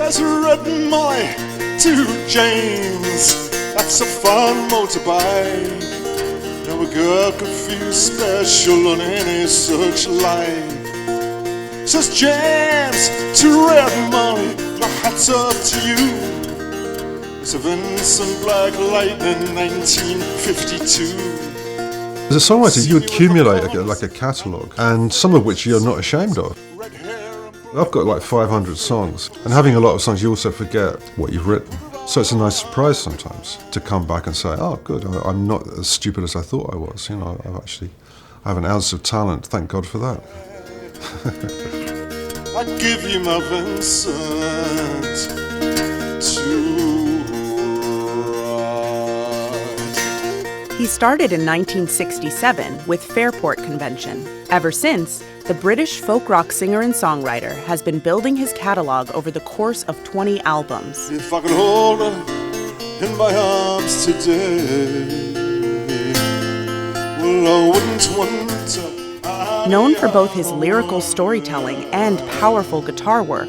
There's red Molly to James, that's a fun motorbike. Now a girl could feel special on any such light. Says James to red Molly, my hat's off to you. It's a Vincent Black Lightning 1952. As a songwriter, you accumulate like a catalogue, and some of which you're not ashamed of. I've got like 500 songs, and having a lot of songs, you also forget what you've written. So it's a nice surprise sometimes to come back and say, oh, good, I'm not as stupid as I thought I was. You know, I have an ounce of talent, thank God for that. I give you my Vincent to He started in 1967 with Fairport Convention. Ever since, the British folk rock singer and songwriter has been building his catalog over the course of 20 albums. If I could hold her in my arms today, well, I wouldn't wonder. Known for both his lyrical storytelling and powerful guitar work,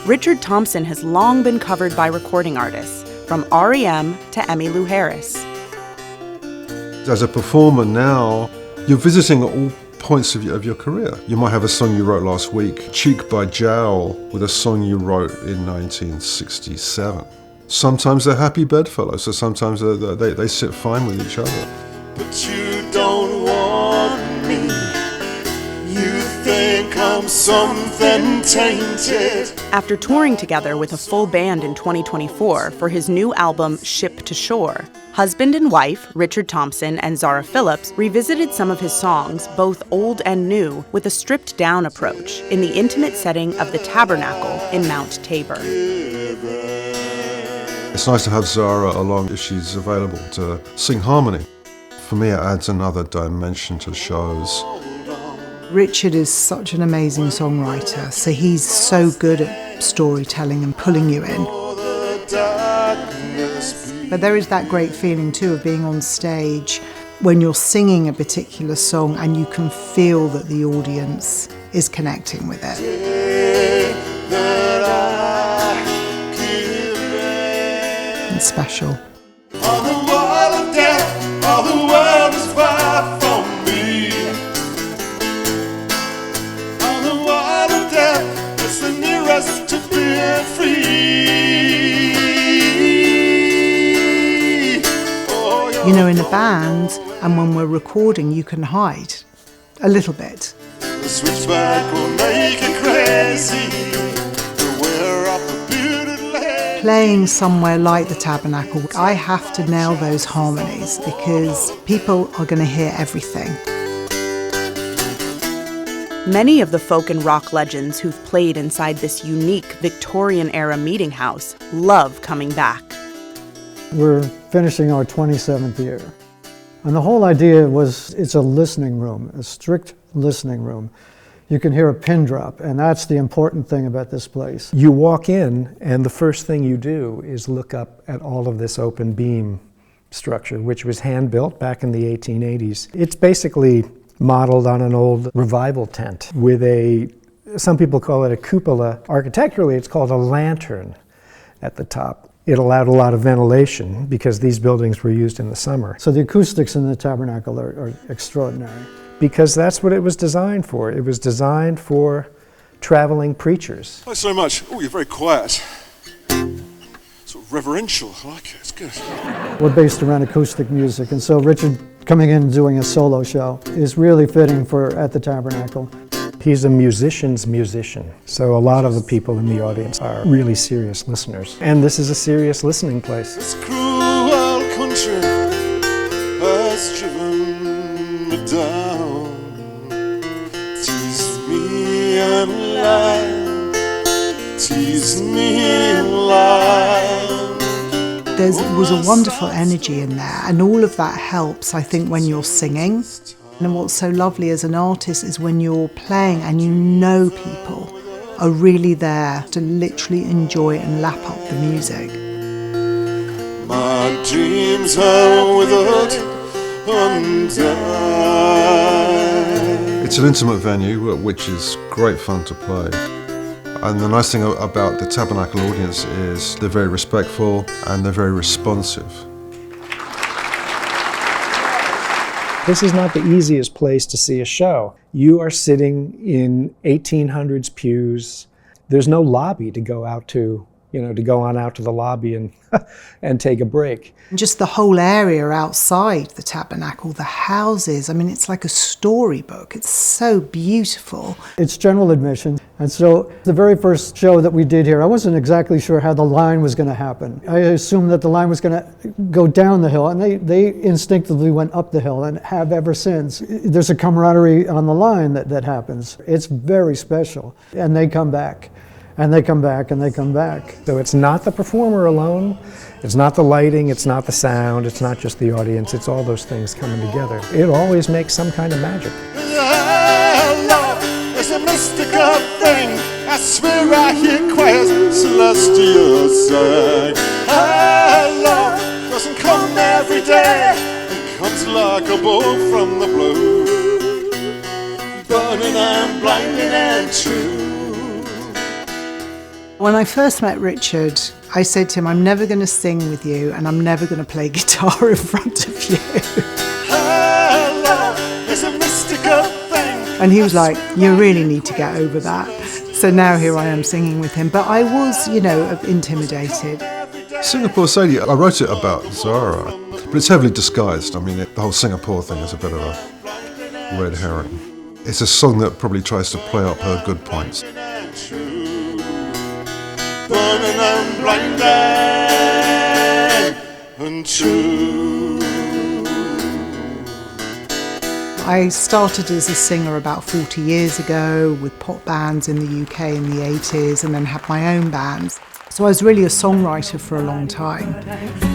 Richard Thompson has long been covered by recording artists, from R.E.M. to Emmylou Harris. As a performer now, you're visiting all points of your career. You might have a song you wrote last week, cheek by jowl, with a song you wrote in 1967. Sometimes they're happy bedfellows, so sometimes they sit fine with each other. But you don't want me. You think I'm something tainted. After touring together with a full band in 2024 for his new album Ship to Shore, husband and wife, Richard Thompson and Zara Phillips, revisited some of his songs, both old and new, with a stripped-down approach in the intimate setting of the Tabernacle in Mount Tabor. It's nice to have Zara along if she's available to sing harmony. For me, it adds another dimension to shows. Richard is such an amazing songwriter, so he's so good at storytelling and pulling you in. But there is that great feeling too of being on stage when you're singing a particular song and you can feel that the audience is connecting with it. It's special. On the wall of death, all the world is far from me. On the wall of death, it's the nearest to being free. You know, in a band, and when we're recording, you can hide a little bit. The switchback will make it crazy. We're up a bearded leg. Playing somewhere like the Tabernacle, I have to nail those harmonies because people are going to hear everything. Many of the folk and rock legends who've played inside this unique Victorian-era meeting house love coming back. We're finishing our 27th year. And the whole idea was it's a listening room, a strict listening room. You can hear a pin drop, and that's the important thing about this place. You walk in, and the first thing you do is look up at all of this open beam structure, which was hand-built back in the 1880s. It's basically modeled on an old revival tent with some people call it a cupola. Architecturally, it's called a lantern at the top. It allowed a lot of ventilation because these buildings were used in the summer. So the acoustics in the Tabernacle are extraordinary. Because that's what it was designed for. It was designed for traveling preachers. Thanks so much. Oh, you're very quiet. Sort of reverential. I like it. It's good. We're based around acoustic music, and so Richard coming in and doing a solo show is really fitting for at the Tabernacle. He's a musician's musician, so a lot of the people in the audience are really serious listeners. And this is a serious listening place. This cruel country has driven me down. Tease me and lie, tease me and lie. There was a wonderful energy in there, and all of that helps, I think, when you're singing. And what's so lovely as an artist is when you're playing and you know people are really there to literally enjoy and lap up the music. My dreams are withered and died. It's an intimate venue, which is great fun to play. And the nice thing about the Tabernacle audience is they're very respectful and they're very responsive. This is not the easiest place to see a show. You are sitting in 1800s pews. There's no lobby to go out to, to go on out to the lobby and and take a break. Just the whole area outside the Tabernacle, the houses, I mean, it's like a storybook. It's so beautiful. It's general admission. And so the very first show that we did here, I wasn't exactly sure how the line was going to happen. I assumed that the line was going to go down the hill, and they instinctively went up the hill and have ever since. There's a camaraderie on the line that happens. It's very special. And they come back. And they come back, and they come back. So it's not the performer alone, it's not the lighting, it's not the sound, it's not just the audience, it's all those things coming together. It always makes some kind of magic. Love is a mystical thing. I swear I hear choirs celestial sing. Love doesn't come every day. It comes like a bolt from the blue, burning and blinding and true. When I first met Richard, I said to him, I'm never going to sing with you and I'm never going to play guitar in front of you. Love is a mystical thing. And he was like, you really need to get over that. So now here I am singing with him. But I was, intimidated. Singapore Sadie, I wrote it about Zara, but it's heavily disguised. I mean, the whole Singapore thing is a bit of a red herring. It's a song that probably tries to play up her good points. Burning and blinding and true. I started as a singer about 40 years ago with pop bands in the UK in the 80s, and then had my own bands. So I was really a songwriter for a long time.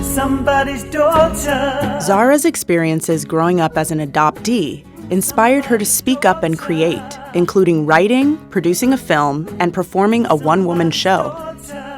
Somebody's daughter. Zara's experiences growing up as an adoptee inspired her to speak up and create, including writing, producing a film, and performing a one-woman show.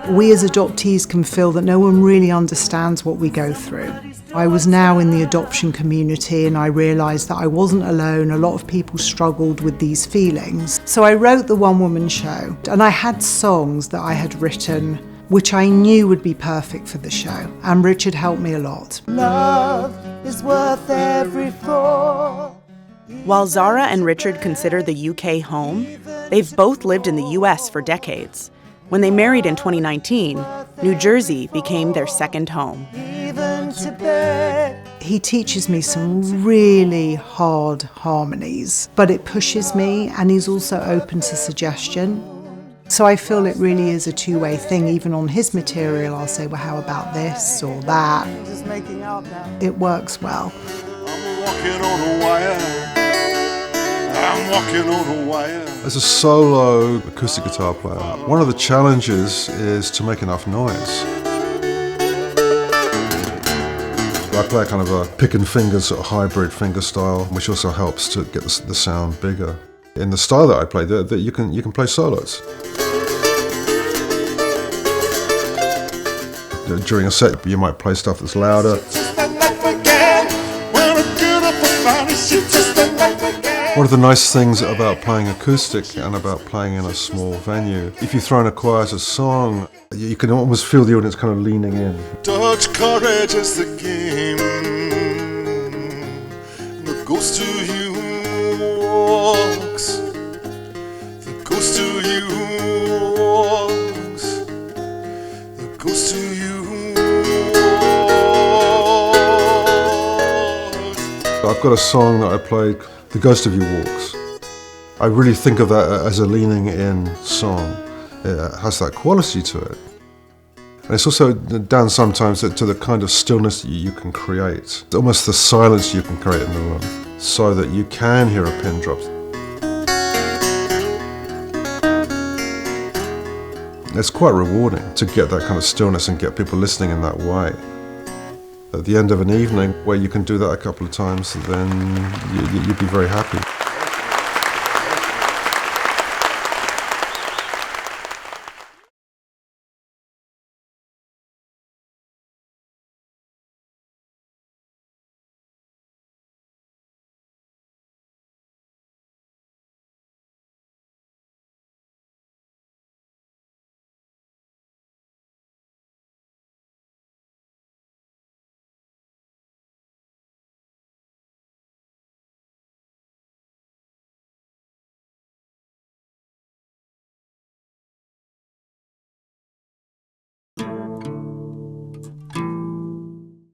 We as adoptees can feel that no one really understands what we go through. I was now in the adoption community and I realised that I wasn't alone. A lot of people struggled with these feelings. So I wrote the one-woman show, and I had songs that I had written which I knew would be perfect for the show. And Richard helped me a lot. Love is worth every thought. While Zara and Richard consider the UK home, they've both lived in the US for decades. When they married in 2019, New Jersey became their second home. Even to bed. He teaches me some really hard harmonies, but it pushes me, and he's also open to suggestion. So I feel it really is a two-way thing. Even on his material, I'll say, well, how about this or that? Just making out now. It works well. I'm walking on a wire. I'm walking on a wire. As a solo acoustic guitar player, one of the challenges is to make enough noise. I play kind of a pick and finger sort of hybrid finger style, which also helps to get the sound bigger. In the style that I play, you can play solos. During a set, you might play stuff that's louder. One of the nice things about playing acoustic and about playing in a small venue, if you throw in a quieter song, you can almost feel the audience kind of leaning in. Dutch courage is the game. The ghost to you walks. The ghost to you walks. The ghost to you walks. I've got a song that I played, The Ghost of You Walks. I really think of that as a leaning in song. It has that quality to it. And it's also down sometimes to the kind of stillness that you can create. Almost the silence you can create in the room, so that you can hear a pin drop. It's quite rewarding to get that kind of stillness and get people listening in that way. At the end of an evening where you can do that a couple of times, then you'd be very happy.